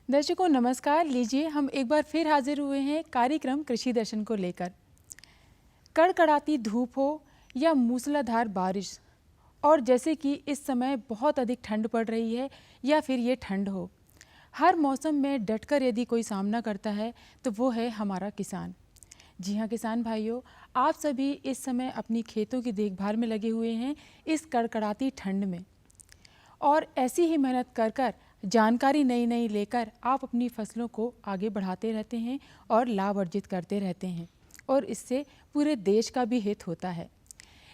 दर्शकों नमस्कार। लीजिए हम एक बार फिर हाजिर हुए हैं कार्यक्रम कृषि दर्शन को लेकर। कड़कड़ाती धूप हो या मूसलाधार बारिश, और जैसे कि इस समय बहुत अधिक ठंड पड़ रही है या फिर ये ठंड हो, हर मौसम में डटकर यदि कोई सामना करता है तो वो है हमारा किसान। जी हाँ किसान भाइयों, आप सभी इस समय अपनी खेतों की देखभाल में लगे हुए हैं इस कड़कड़ाती ठंड में, और ऐसी ही मेहनत कर कर जानकारी नई नई लेकर आप अपनी फसलों को आगे बढ़ाते रहते हैं और लाभ अर्जित करते रहते हैं, और इससे पूरे देश का भी हित होता है।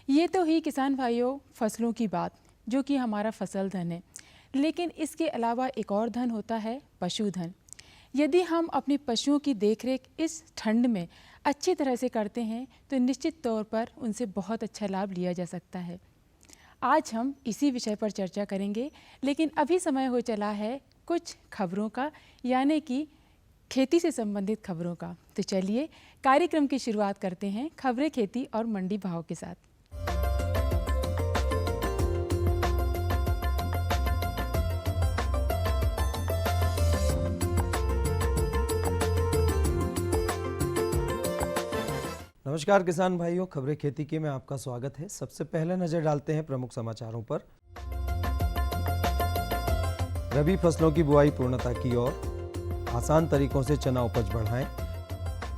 ये तो ही किसान भाइयों फसलों की बात, जो कि हमारा फसल धन है, लेकिन इसके अलावा एक और धन होता है पशुधन। यदि हम अपनी पशुओं की देखरेख इस ठंड में अच्छी तरह से करते हैं तो निश्चित तौर पर उनसे बहुत अच्छा लाभ लिया जा सकता है। आज हम इसी विषय पर चर्चा करेंगे, लेकिन अभी समय हो चला है कुछ खबरों का, यानी कि खेती से संबंधित खबरों का। तो चलिए कार्यक्रम की शुरुआत करते हैं खबरें खेती और मंडी भाव के साथ। नमस्कार किसान भाइयों, खबरें खेती की में आपका स्वागत है। सबसे पहले नजर डालते हैं प्रमुख समाचारों पर। रबी फसलों की बुआई पूर्णता की ओर, आसान तरीकों से चना उपज बढ़ाएं।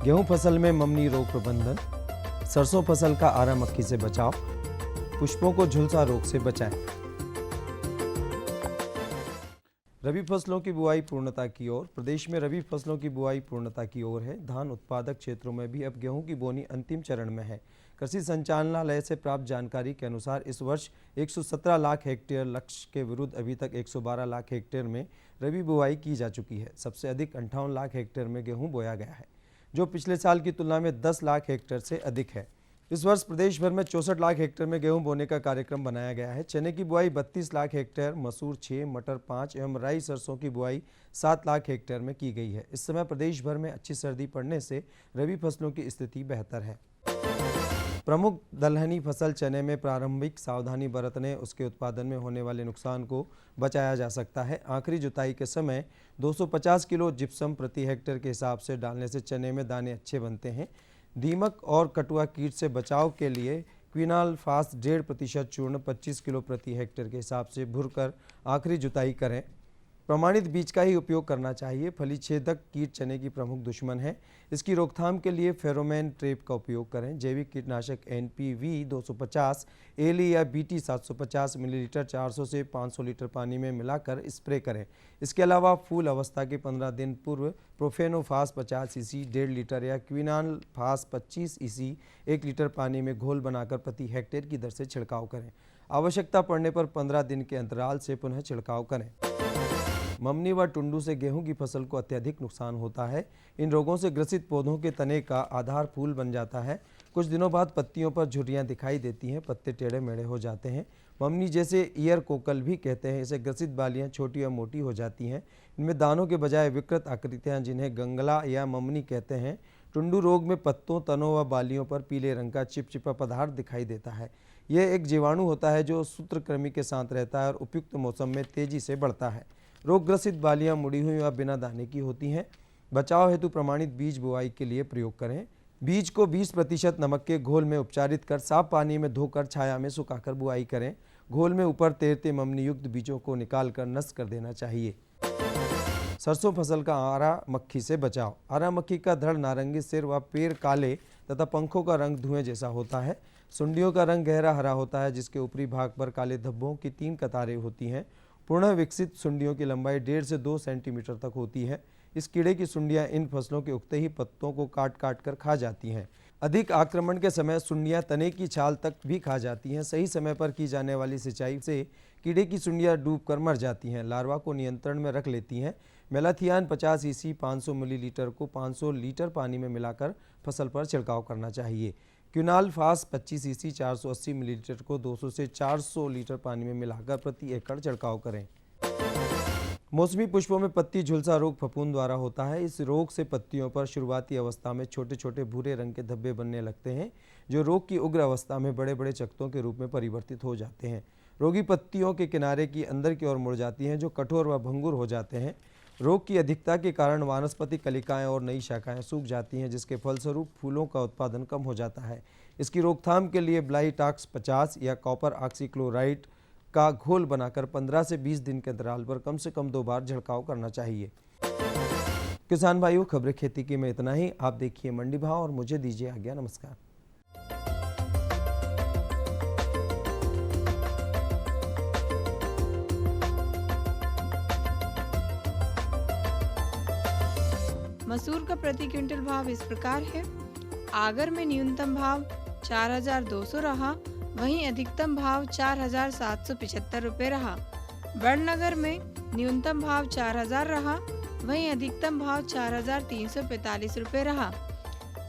गेहूं फसल में ममनी रोग प्रबंधन, सरसों फसल का आरा मक्खी से बचाव, पुष्पों को झुलसा रोग से बचाएं। रबी फसलों की बुआई पूर्णता की ओर। प्रदेश में रबी फसलों की बुआई पूर्णता की ओर है। धान उत्पादक क्षेत्रों में भी अब गेहूं की बोनी अंतिम चरण में है। कृषि संचालनालय से प्राप्त जानकारी के अनुसार इस वर्ष 117 लाख हेक्टेयर लक्ष्य के विरुद्ध अभी तक 112 लाख हेक्टेयर में रबी बुआई की जा चुकी है। सबसे अधिक 58 लाख हेक्टेयर में गेहूँ बोया गया है, जो पिछले साल की तुलना में 10 लाख हेक्टेयर से अधिक है। इस वर्ष प्रदेश भर में 64 लाख हेक्टेयर में गेहूं बोने का कार्यक्रम बनाया गया है। चने की बुआई 32 लाख हेक्टेयर, मसूर 6, मटर 5 एवं राई सरसों की बुआई 7 लाख हेक्टेयर में की गई है। इस समय प्रदेश भर में अच्छी सर्दी पड़ने से रबी फसलों की स्थिति बेहतर है। प्रमुख दलहनी फसल चने में प्रारंभिक सावधानी बरतने उसके उत्पादन में होने वाले नुकसान को बचाया जा सकता है। आखिरी जुताई के समय 250 किलो जिप्सम प्रति हेक्टेयर के हिसाब से डालने से चने में दाने अच्छे बनते हैं। दीमक और कटुआ कीट से बचाव के लिए क्विनालफास 1.5% चूर्ण 25 किलो प्रति हेक्टेयर के हिसाब से भूरकर आखिरी जुताई करें। प्रमाणित बीज का ही उपयोग करना चाहिए। फली छेदक कीट चने की प्रमुख दुश्मन है। इसकी रोकथाम के लिए फेरोमोन ट्रैप का उपयोग करें। जैविक कीटनाशक NPV 250 एली या BT 750 मिलीलीटर 400 से 500 लीटर पानी में मिलाकर स्प्रे करें। इसके अलावा फूल अवस्था के 15 दिन पूर्व प्रोफेनोफास 50 EC 1.5 लीटर या क्विनालफास 25 EC 1 लीटर पानी में घोल बनाकर प्रति हेक्टेयर की दर से छिड़काव करें। आवश्यकता पड़ने पर 15 दिन के अंतराल से पुनः छिड़काव करें। ममनी व टुंडू से गेहूं की फसल को अत्यधिक नुकसान होता है। इन रोगों से ग्रसित पौधों के तने का आधार फूल बन जाता है। कुछ दिनों बाद पत्तियों पर झुर्रियां दिखाई देती हैं, पत्ते टेढ़े मेढ़े हो जाते हैं। ममनी जैसे ईयर कोकल भी कहते हैं, इसे ग्रसित बालियां छोटी और मोटी हो जाती हैं। इनमें दानों के बजाय विकृत आकृतियां, जिन्हें गंगला या ममनी कहते हैं। टुंडू रोग में पत्तों, तनों व बालियों पर पीले रंग का चिपचिपा पदार्थ दिखाई देता है। यह एक जीवाणु होता है जो सूत्रकृमि के साथ रहता है और उपयुक्त मौसम में तेजी से बढ़ता है। रोगग्रसित बालियां मुड़ी हुई व बिना दाने की होती हैं। बचाव हेतु प्रमाणित बीज बुआई के लिए प्रयोग करें। बीज को 20% नमक के घोल में उपचारित कर साफ पानी में धोकर छाया में सुखाकर बुआई करें। घोल में ऊपर तैरते ममनी युक्त बीजों को निकालकर नष्ट कर देना चाहिए। सरसों फसल का आरा मक्खी से बचाव। आरा मक्खी का धड़ नारंगी, सिर व पैर काले तथा पंखों का रंग धुएं जैसा होता है। सुंडियों का रंग गहरा हरा होता है, जिसके ऊपरी भाग पर काले धब्बों की 3 कतारें होती हैं। पूर्ण विकसित सुंडियों की लंबाई 1.5 से 2 सेंटीमीटर तक होती है। इस कीड़े की सुंडियां इन फसलों के उगते ही पत्तों को काट काट कर खा जाती हैं। अधिक आक्रमण के समय सुंडियां तने की छाल तक भी खा जाती हैं। सही समय पर की जाने वाली सिंचाई से कीड़े की सुंडियां डूबकर मर जाती हैं। लार्वा को नियंत्रण में रख लेती हैं। मेलाथियान 50 EC 500 मिलीलीटर को 500 लीटर पानी में मिलाकर फसल पर छिड़काव करना चाहिए। क्विनालफास 25 EC 480 मिलीलीटर को 200 से 400 लीटर पानी में मिलाकर प्रति एकड़ छिड़काव करें। मौसमी पुष्पों में पत्ती झुलसा रोग फफूंद द्वारा होता है। इस रोग से पत्तियों पर शुरुआती अवस्था में छोटे छोटे भूरे रंग के धब्बे बनने लगते हैं, जो रोग की उग्र अवस्था में बड़े बड़े चकत्तों के रूप में परिवर्तित हो जाते हैं। रोगी पत्तियों के किनारे की अंदर की ओर मुड़ जाती हैं, जो कठोर व भंगुर हो जाते हैं। रोग की अधिकता के कारण वानस्पतिक कलिकाएं और नई शाखाएं सूख जाती हैं, जिसके फलस्वरूप फूलों का उत्पादन कम हो जाता है। इसकी रोकथाम के लिए ब्लाइटाक्स 50 या कॉपर ऑक्सीक्लोराइड का घोल बनाकर 15 से 20 दिन के अंतराल पर कम से कम 2 बार छिड़काव करना चाहिए। किसान भाइयों, खबरें खेती की में इतना ही। आप देखिए मंडी भाव और मुझे दीजिए आज्ञा। नमस्कार। मसूर का प्रति क्विंटल भाव इस प्रकार है। आगर में न्यूनतम भाव 4,200 रहा, वहीं अधिकतम भाव 4,775 रुपये रहा। बड़नगर में न्यूनतम भाव 4,000 रहा, वहीं अधिकतम भाव 4,345 रुपये रहा।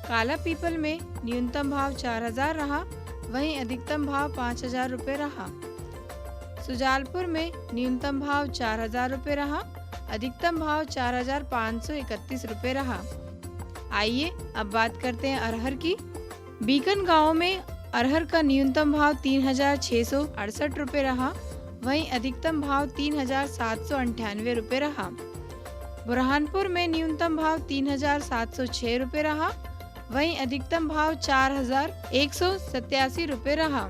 काला पीपल में न्यूनतम भाव 4,000 रहा, वहीं अधिकतम भाव 5,000 रुपये रहा। सुजालपुर में न्यूनतम भाव 4,000 रुपये रहा, अधिकतम भाव 4,531 रुपये रहा। आइए अब बात करते हैं अरहर की। बीकन गांव में अरहर का न्यूनतम भाव 3,668 रुपये रहा, वहीं अधिकतम भाव 3,798 रुपये रहा। बुरहानपुर में न्यूनतम भाव 3,706 रुपये रहा, वहीं अधिकतम भाव 4,187 रुपये रहा।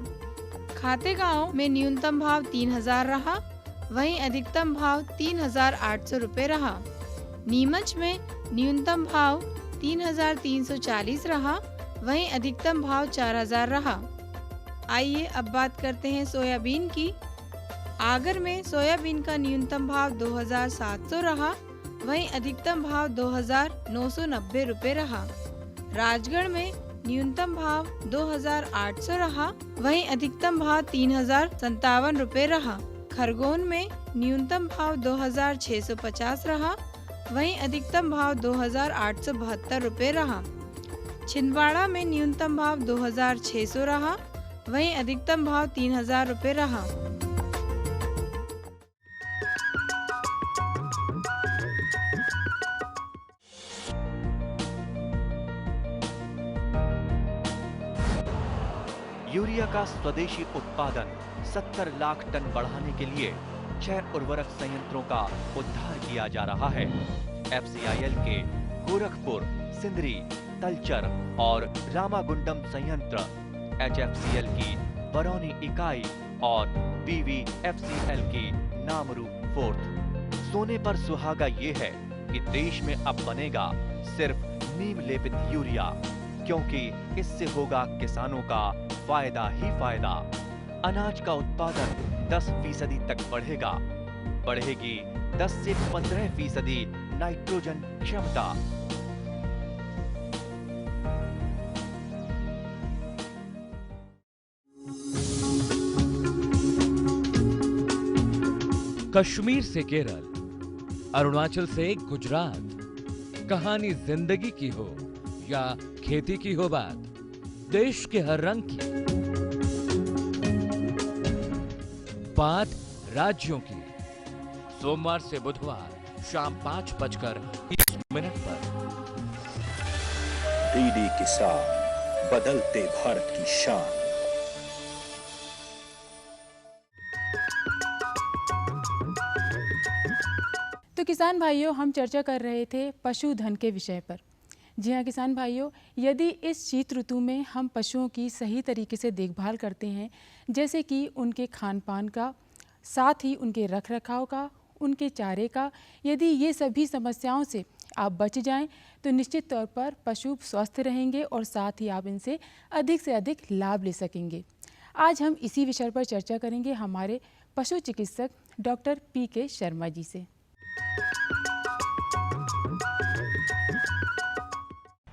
खातेगांव में न्यूनतम भाव 3,000 रहा, वहीं अधिकतम भाव 3,800 रुपये रहा। नीमच में न्यूनतम भाव 3,340 रहा, वहीं अधिकतम भाव 4,000 रहा। आइए अब बात करते हैं सोयाबीन की। आगर में सोयाबीन का न्यूनतम भाव 2,700 रहा, वहीं अधिकतम भाव 2,990 रुपये रहा। राजगढ़ में न्यूनतम भाव 2,800 रहा, वहीं अधिकतम भाव 3,057 रुपये रहा। खरगोन में न्यूनतम भाव 2,650 रहा, वहीं अधिकतम भाव 2,872 रुपये रहा। छिंदवाड़ा में न्यूनतम भाव 2,600 रहा, वहीं अधिकतम भाव 3,000 रुपये रहा। यूरिया का स्वदेशी उत्पादन 70 लाख टन बढ़ाने के लिए 6 उर्वरक संयंत्रों का उद्धार किया जा रहा है। FCIL के गोरखपुर, सिंदरी, तलचर और रामागुंडम संयंत्र, HFCL की बरौनी इकाई और BVFCL की नामरू फोर्थ। सोने पर सुहागा ये है कि देश में अब बनेगा सिर्फ नीम लेपित यूरिया, क्योंकि इससे होगा किसानों का फायदा ही फायदा। अनाज का उत्पादन 10% तक बढ़ेगा। बढ़ेगी 10 से 15% नाइट्रोजन क्षमता। कश्मीर से केरल, अरुणाचल से गुजरात, कहानी जिंदगी की हो या खेती की हो बात, देश के हर रंग की बात राज्यों की। सोमवार से बुधवार शाम 5:20 पर डीडी किसान, बदलते भारत की शान। तो किसान भाइयों, हम चर्चा कर रहे थे पशुधन के विषय पर। जी हाँ किसान भाइयों, यदि इस शीत ऋतु में हम पशुओं की सही तरीके से देखभाल करते हैं, जैसे कि उनके खान पान का, साथ ही उनके रख रखाव का, उनके चारे का, यदि ये सभी समस्याओं से आप बच जाएं, तो निश्चित तौर पर पशु स्वस्थ रहेंगे और साथ ही आप इनसे अधिक लाभ ले सकेंगे। आज हम इसी विषय पर चर्चा करेंगे हमारे पशु चिकित्सक डॉक्टर PK शर्मा जी से।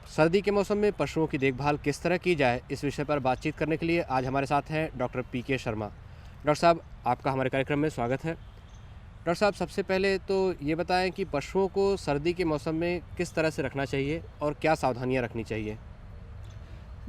सर्दी के मौसम में पशुओं की देखभाल किस तरह की जाए, इस विषय पर बातचीत करने के लिए आज हमारे साथ हैं डॉक्टर PK शर्मा। डॉक्टर साहब, आपका हमारे कार्यक्रम में स्वागत है। डॉक्टर साहब, सबसे पहले तो ये बताएं कि पशुओं को सर्दी के मौसम में किस तरह से रखना चाहिए और क्या सावधानियां रखनी चाहिए।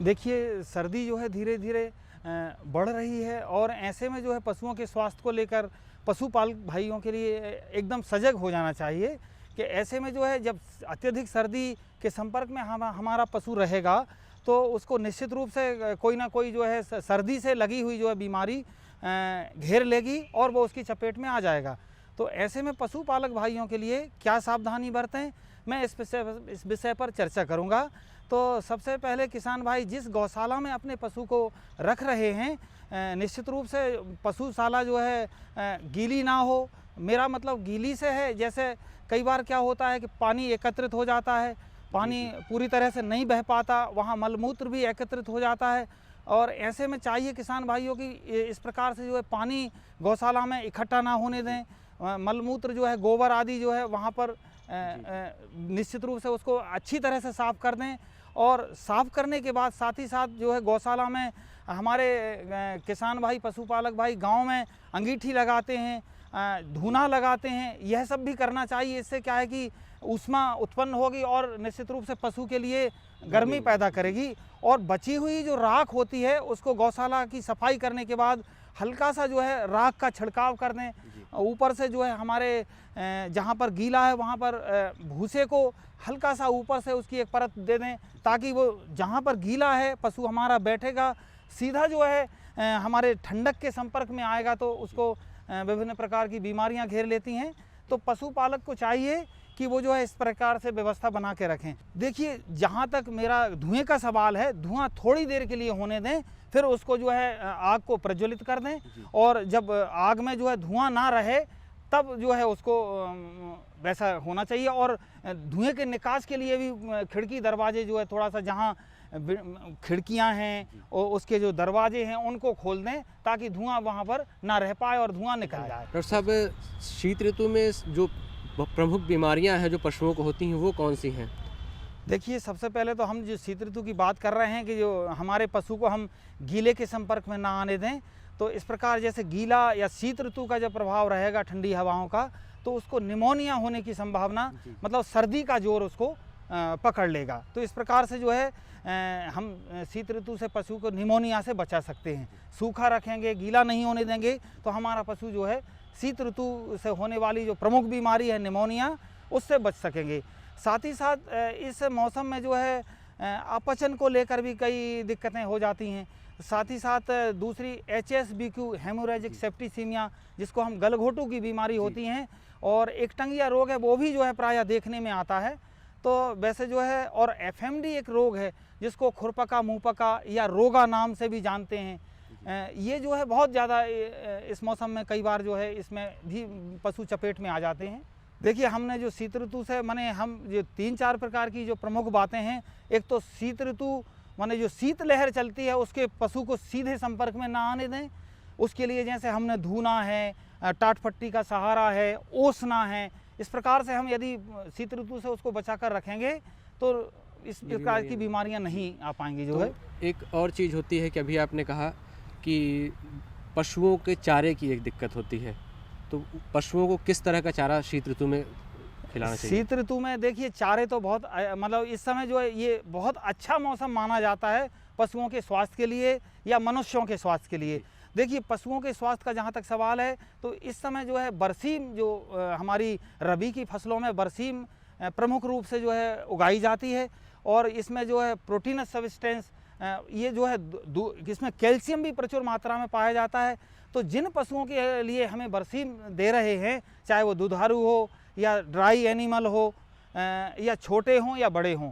देखिए, सर्दी जो है धीरे धीरे बढ़ रही है और ऐसे में जो है पशुओं के स्वास्थ्य को लेकर पशुपालक भाइयों के लिए एकदम सजग हो जाना चाहिए कि ऐसे में जो है जब अत्यधिक सर्दी के संपर्क में हमारा पशु रहेगा तो उसको निश्चित रूप से कोई ना कोई जो है सर्दी से लगी हुई जो है बीमारी घेर लेगी और वो उसकी चपेट में आ जाएगा। तो ऐसे में पशुपालक भाइयों के लिए क्या सावधानी बरतें, मैं इस विषय पर चर्चा करूंगा। तो सबसे पहले किसान भाई जिस गौशाला में अपने पशु को रख रहे हैं, निश्चित रूप से पशुशाला जो है गीली ना हो। मेरा मतलब गीली से है, जैसे कई बार क्या होता है कि पानी एकत्रित हो जाता है, पानी पूरी तरह से नहीं बह पाता, वहाँ मलमूत्र भी एकत्रित हो जाता है। और ऐसे में चाहिए किसान भाइयों की इस प्रकार से जो है पानी गौशाला में इकट्ठा ना होने दें। मलमूत्र जो है, गोबर आदि जो है वहाँ पर निश्चित रूप से उसको अच्छी तरह से साफ़ कर दें। और साफ़ करने के बाद साथ ही साथ जो है गौशाला में हमारे किसान भाई, पशुपालक भाई गांव में अंगीठी लगाते हैं, धूना लगाते हैं, यह सब भी करना चाहिए। इससे क्या है कि ऊष्मा उत्पन्न होगी और निश्चित रूप से पशु के लिए गर्मी पैदा करेगी। और बची हुई जो राख होती है उसको गौशाला की सफाई करने के बाद हल्का सा जो है राख का छिड़काव कर दें। ऊपर से जो है हमारे जहाँ पर गीला है वहाँ पर भूसे को हल्का सा ऊपर से उसकी एक परत दे दें, ताकि वो जहाँ पर गीला है पशु हमारा बैठेगा, सीधा जो है हमारे ठंडक के संपर्क में आएगा तो उसको विभिन्न प्रकार की बीमारियां घेर लेती हैं। तो पशुपालक को चाहिए कि वो जो है इस प्रकार से व्यवस्था बना के रखें। देखिए, जहाँ तक मेरा धुएं का सवाल है, धुआं थोड़ी देर के लिए होने दें, फिर उसको जो है आग को प्रज्वलित कर दें। और जब आग में जो है धुआं ना रहे तब जो है उसको वैसा होना चाहिए। और धुएं के निकास के लिए भी खिड़की दरवाजे जो है थोड़ा सा जहाँ खिड़कियां हैं और उसके जो दरवाजे हैं उनको खोल दें, ताकि धुआं वहां पर ना रह पाए और धुआं निकल जाए। डॉक्टर साहब, शीत ऋतु में जो प्रमुख बीमारियां हैं जो पशुओं को होती हैं वो कौन सी हैं? देखिए, सबसे पहले तो हम जो शीत ऋतु की बात कर रहे हैं कि जो हमारे पशु को हम गीले के संपर्क में ना आने दें। तो इस प्रकार जैसे गीला या शीत ऋतु का जब प्रभाव रहेगा ठंडी हवाओं का, तो उसको निमोनिया होने की संभावना, मतलब सर्दी का जोर उसको पकड़ लेगा। तो इस प्रकार से जो है हम शीत ऋतु से पशु को निमोनिया से बचा सकते हैं। सूखा रखेंगे, गीला नहीं होने देंगे, तो हमारा पशु जो है शीत ऋतु से होने वाली जो प्रमुख बीमारी है निमोनिया, उससे बच सकेंगे। साथ ही साथ इस मौसम में जो है अपचन को लेकर भी कई दिक्कतें हो जाती हैं। साथ ही साथ दूसरी HSBQ हेमोरेजिक सेप्टिसीमिया, जिसको हम गलघोटू की बीमारी होती हैं, और एकटंगिया रोग है, वो भी जो है प्रायः देखने में आता है। तो वैसे जो है, और FMD एक रोग है जिसको खुरपका, मुंहपका या रोगा नाम से भी जानते हैं। ये जो है बहुत ज़्यादा इस मौसम में कई बार जो है इसमें भी पशु चपेट में आ जाते हैं। देखिए, हमने जो शीत ऋतु से माने हम जो 3-4 प्रकार की जो प्रमुख बातें हैं, एक तो शीत ऋतु माने जो शीत लहर चलती है उसके पशु को सीधे संपर्क में ना आने दें। उसके लिए जैसे हमने धूना है, टाट पट्टी का सहारा है, ओसना है, इस प्रकार से हम यदि शीत ऋतु से उसको बचा कर रखेंगे तो इस प्रकार की बीमारियां नहीं आ पाएंगी। जो है एक और चीज़ होती है कि अभी आपने कहा कि पशुओं के चारे की एक दिक्कत होती है, तो पशुओं को किस तरह का चारा शीत ऋतु में खिलाना चाहिए? शीत ऋतु में देखिए, चारे तो बहुत मतलब इस समय जो है ये बहुत अच्छा मौसम माना जाता है पशुओं के स्वास्थ्य के लिए या मनुष्यों के स्वास्थ्य के लिए। देखिए, पशुओं के स्वास्थ्य का जहाँ तक सवाल है, तो इस समय जो है बरसीम, जो हमारी रबी की फसलों में बरसीम प्रमुख रूप से जो है उगाई जाती है। और इसमें जो है प्रोटीनस सब्सटेंस, ये जो है इसमें कैल्शियम भी प्रचुर मात्रा में पाया जाता है। तो जिन पशुओं के लिए हमें बरसीम दे रहे हैं, चाहे वो दुधारू हो या ड्राई एनिमल हो, या छोटे हों या बड़े हों,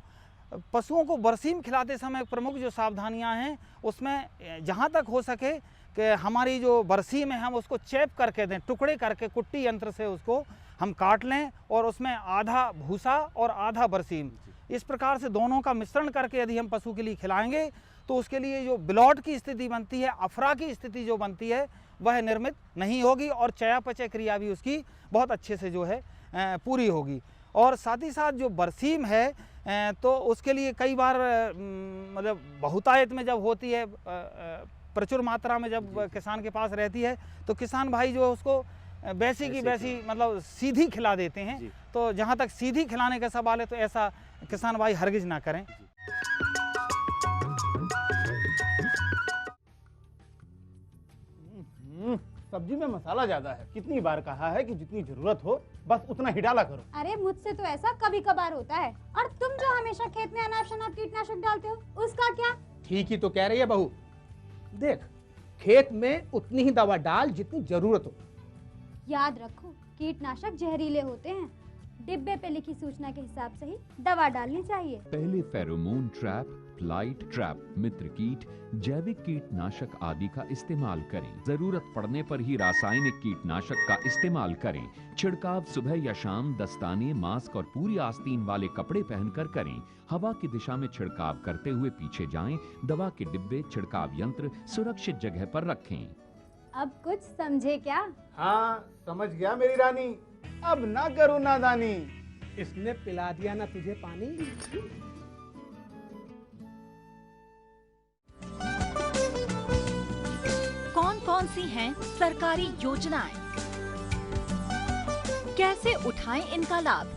पशुओं को बरसीम खिलाते समय प्रमुख जो सावधानियां हैं उसमें जहां तक हो सके कि हमारी जो बरसीम है हम उसको चैप करके दें, टुकड़े करके कुट्टी यंत्र से उसको हम काट लें और उसमें आधा भूसा और आधा बरसीम, इस प्रकार से दोनों का मिश्रण करके यदि हम पशु के लिए खिलाएंगे तो उसके लिए जो ब्लॉट की स्थिति बनती है, अफरा की स्थिति जो बनती है, वह निर्मित नहीं होगी और चयापचय क्रिया भी उसकी बहुत अच्छे से जो है पूरी होगी। और साथ ही साथ जो बरसीम है तो उसके लिए कई बार मतलब बहुतायत में जब होती है, प्रचुर मात्रा में जब किसान के पास रहती है, तो किसान भाई जो है उसको वैसी की वैसी मतलब सीधी खिला देते हैं। तो जहाँ तक सीधी खिलाने का सवाल है तो ऐसा किसान भाई हरगिज ना करें। सब्जी में मसाला ज्यादा है। कितनी बार कहा है कि जितनी जरूरत हो बस उतना ही डाला करो। अरे मुझसे तो ऐसा कभी कभार होता है। और तुम जो हमेशा खेत में अनाप शनाप कीटनाशक डालते हो, उसका क्या? ठीक ही तो कह रही है बहू। देख, खेत में उतनी ही दवा डाल जितनी जरूरत हो। याद रखो, कीटनाशक जहरीले होते हैं। डिब्बे पे लिखी सूचना के हिसाब से ही दवा डालनी चाहिए। पहले फेरोमोन ट्रैप, फ्लाइट ट्रैप, मित्र कीट, जैविक कीटनाशक आदि का इस्तेमाल करें। जरूरत पड़ने पर ही रासायनिक कीटनाशक का इस्तेमाल करें। छिड़काव सुबह या शाम दस्ताने, मास्क और पूरी आस्तीन वाले कपड़े पहनकर करें। हवा की दिशा में छिड़काव करते हुए पीछे जाएं। दवा के डिब्बे, छिड़काव यंत्र सुरक्षित जगह पर रखें। अब कुछ समझे क्या? हाँ, समझ गया मेरी रानी। अब ना करो नादानी। इसने पिला दिया ना तुझे पानी। कौन कौन सी हैं सरकारी योजनाएं? कैसे उठाएं इनका लाभ?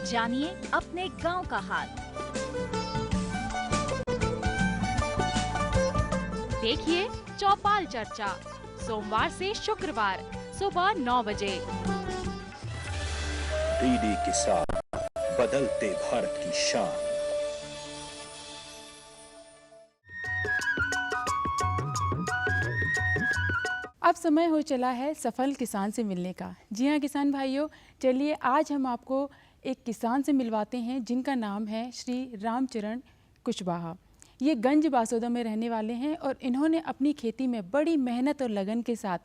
जानिए अपने गांव का हाल। देखिए चौपाल चर्चा, सोमवार से शुक्रवार सुबह 9 बजे। डीडी किसान, बदलते भारत की शान। अब समय हो चला है सफल किसान से मिलने का। जी हाँ किसान भाइयों, चलिए आज हम आपको एक किसान से मिलवाते हैं जिनका नाम है श्री रामचरण कुशवाहा। ये गंज बासोदा में रहने वाले हैं और इन्होंने अपनी खेती में बड़ी मेहनत और लगन के साथ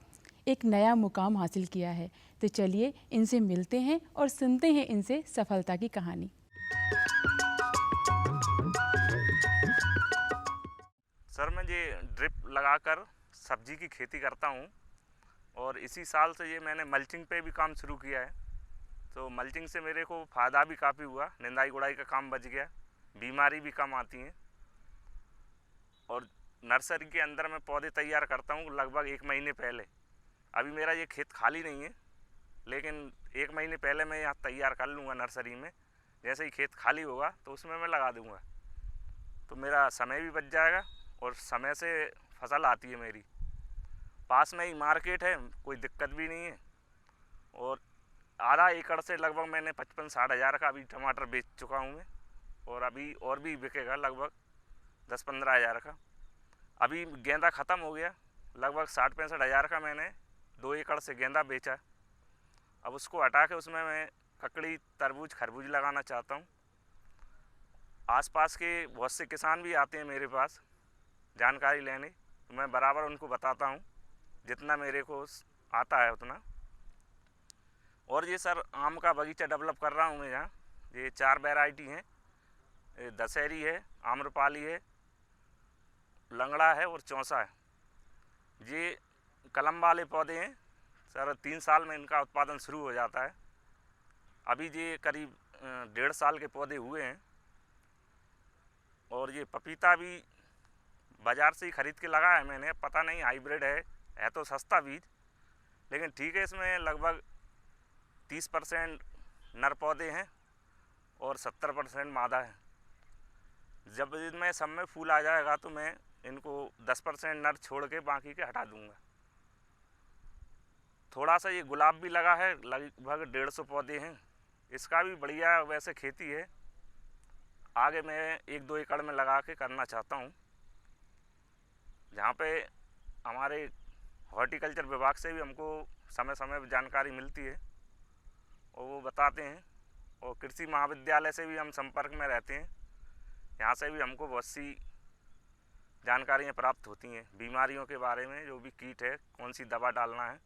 एक नया मुकाम हासिल किया है। तो चलिए इनसे मिलते हैं और सुनते हैं इनसे सफलता की कहानी। सर, मैं ये ड्रिप लगाकर सब्जी की खेती करता हूँ और इसी साल से ये मैंने मल्चिंग पे भी काम शुरू किया है। तो मल्चिंग से मेरे को फ़ायदा भी काफ़ी हुआ, निंदाई गुड़ाई का काम बच गया, बीमारी भी कम आती हैं। और नर्सरी के अंदर मैं पौधे तैयार करता हूँ लगभग 1 महीने पहले। अभी मेरा ये खेत खाली नहीं है, लेकिन 1 महीने पहले मैं यहाँ तैयार कर लूँगा नर्सरी में। जैसे ही खेत खाली होगा तो उसमें मैं लगा दूँगा, तो मेरा समय भी बच जाएगा और समय से फसल आती है मेरी। पास में ही मार्केट है, कोई दिक्कत भी नहीं है। और आधा एकड़ से लगभग मैंने 55-60 हज़ार का अभी टमाटर बेच चुका हूँ मैं, और अभी और भी बिकेगा लगभग 10-15 हज़ार का। अभी गेंदा ख़त्म हो गया, लगभग 60-65 हज़ार का मैंने 2 एकड़ से गेंदा बेचा। अब उसको हटा के उसमें मैं ककड़ी, तरबूज, खरबूज लगाना चाहता हूँ। आसपास के बहुत से किसान भी आते हैं मेरे पास जानकारी लेने, तो मैं बराबर उनको बताता हूँ जितना मेरे को आता है उतना। और ये सर आम का बगीचा डेवलप कर रहा हूँ मैं यहाँ। ये 4 वैरायटी हैं, दशहरी है, आम्रपाली है, लंगड़ा है और चौसा है। ये कलम वाले पौधे हैं सर, 3 साल में इनका उत्पादन शुरू हो जाता है। अभी ये करीब 1.5 साल के पौधे हुए हैं। और ये पपीता भी बाज़ार से ही ख़रीद के लगाया है मैंने, पता नहीं हाइब्रिड है तो सस्ता बीज, लेकिन ठीक है। इसमें लगभग 30% नर पौधे हैं और 70% मादा है। जब इनमें सब में फूल आ जाएगा तो मैं इनको 10% नर छोड़ के बाकी के हटा दूंगा। थोड़ा सा ये गुलाब भी लगा है, लगभग 150 पौधे हैं। इसका भी बढ़िया वैसे खेती है, आगे मैं 1-2 एकड़ में लगा के करना चाहता हूँ। जहाँ पे हमारे हॉर्टिकल्चर विभाग से भी हमको समय समय पर जानकारी मिलती है और वो बताते हैं, और कृषि महाविद्यालय से भी हम संपर्क में रहते हैं। यहाँ से भी हमको बहुत सी जानकारियाँ प्राप्त होती हैं बीमारियों के बारे में, जो भी कीट है, कौन सी दवा डालना है।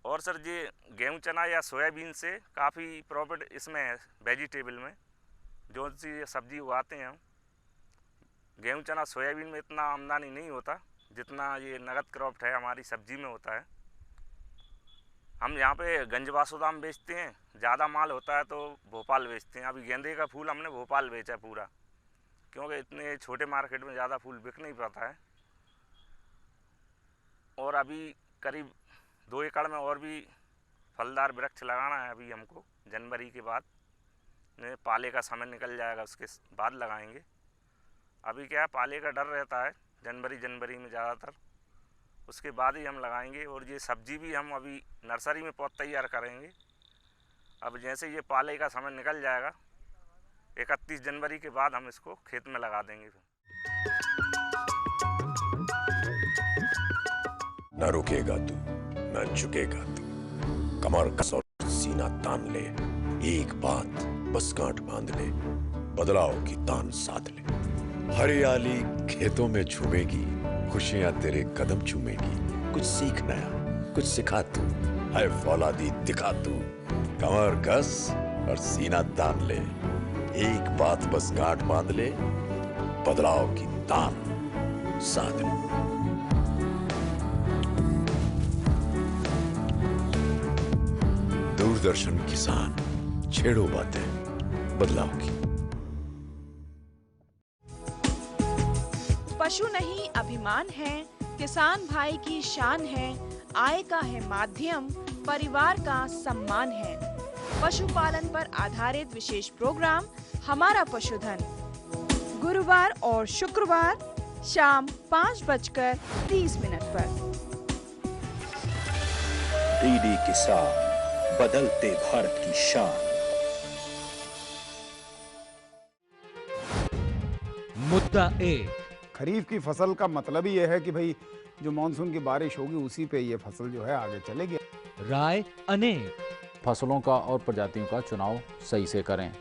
और सर ये गेहूँ, चना या सोयाबीन से काफ़ी प्रॉफिट इसमें है। वेजिटेबल में जो सी सब्जी उगाते हैं हम, गेहूँ, चना, सोयाबीन में इतना आमदनी नहीं होता जितना ये नगद क्रॉप है हमारी सब्जी में होता है। हम यहाँ पे गंज बासोदा में बेचते हैं, ज़्यादा माल होता है तो भोपाल बेचते हैं। अभी गेंदे का फूल हमने भोपाल बेचा पूरा, क्योंकि इतने छोटे मार्केट में ज़्यादा फूल बिक नहीं पाता है। और अभी करीब 2 एकड़ में और भी फलदार वृक्ष लगाना है अभी हमको। जनवरी के बाद पाले का समय निकल जाएगा, उसके बाद लगाएंगे। अभी क्या है, पाले का डर रहता है जनवरी में ज़्यादातर, उसके बाद ही हम लगाएंगे। और ये सब्जी भी हम अभी नर्सरी में पौध तैयार करेंगे। अब जैसे ये पाले का समय निकल जाएगा 31 जनवरी के बाद हम इसको खेत में लगा देंगे। न रुकेगा तू, न झुकेगा तू। कमर कस और सीना तान ले, एक बात बस गांठ बांध ले, बदलाव की तान साध ले। हरियाली खेतों में झूमेगी, खुशियां तेरे कदम चूमेगी। कुछ सीख नया, कुछ सिखा तू, है फौलादी दिखा तू। कमर कस और सीना तान ले, एक बात बस गांठ बांध ले, बदलाव की तान साध ले। दूरदर्शन किसान, छेड़ो बातें बदलाव की। पशु नहीं अभिमान है, किसान भाई की शान है, आय का है माध्यम, परिवार का सम्मान है। पशुपालन पर आधारित विशेष प्रोग्राम हमारा पशुधन, गुरुवार और शुक्रवार शाम 5:30 पर। डीडी किसान, बदलते भारत की शान। मुद्दा एक, खरीफ की फसल का मतलब ही यह है कि भाई जो मानसून की बारिश होगी उसी पे ये फसल जो है आगे चलेगी। राय अनेक, फसलों का और प्रजातियों का चुनाव सही से करें।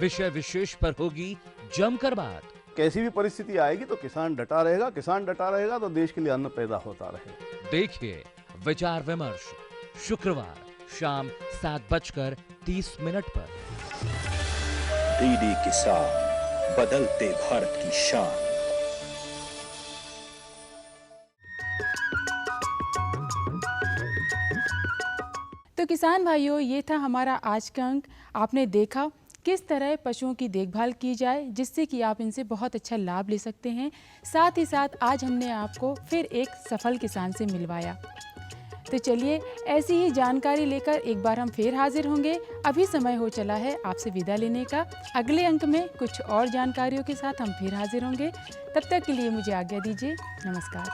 विषय विशेष पर होगी जमकर बात। कैसी भी परिस्थिति आएगी तो किसान डटा रहेगा, किसान डटा रहेगा तो देश के लिए अन्न पैदा होता रहेगा। देखिए विचार विमर्श शुक्रवार शाम 7:30 पर। डीडी किसान, बदलते भारत की शान। तो किसान भाइयों, ये था हमारा आज का अंक। आपने देखा किस तरह पशुओं की देखभाल की जाए जिससे कि आप इनसे बहुत अच्छा लाभ ले सकते हैं। साथ ही साथ आज हमने आपको फिर एक सफल किसान से मिलवाया। तो चलिए ऐसी ही जानकारी लेकर एक बार हम फिर हाजिर होंगे। अभी समय हो चला है आपसे विदा लेने का। अगले अंक में कुछ और जानकारियों के साथ हम फिर हाजिर होंगे। तब तक के लिए मुझे आज्ञा दीजिए। नमस्कार।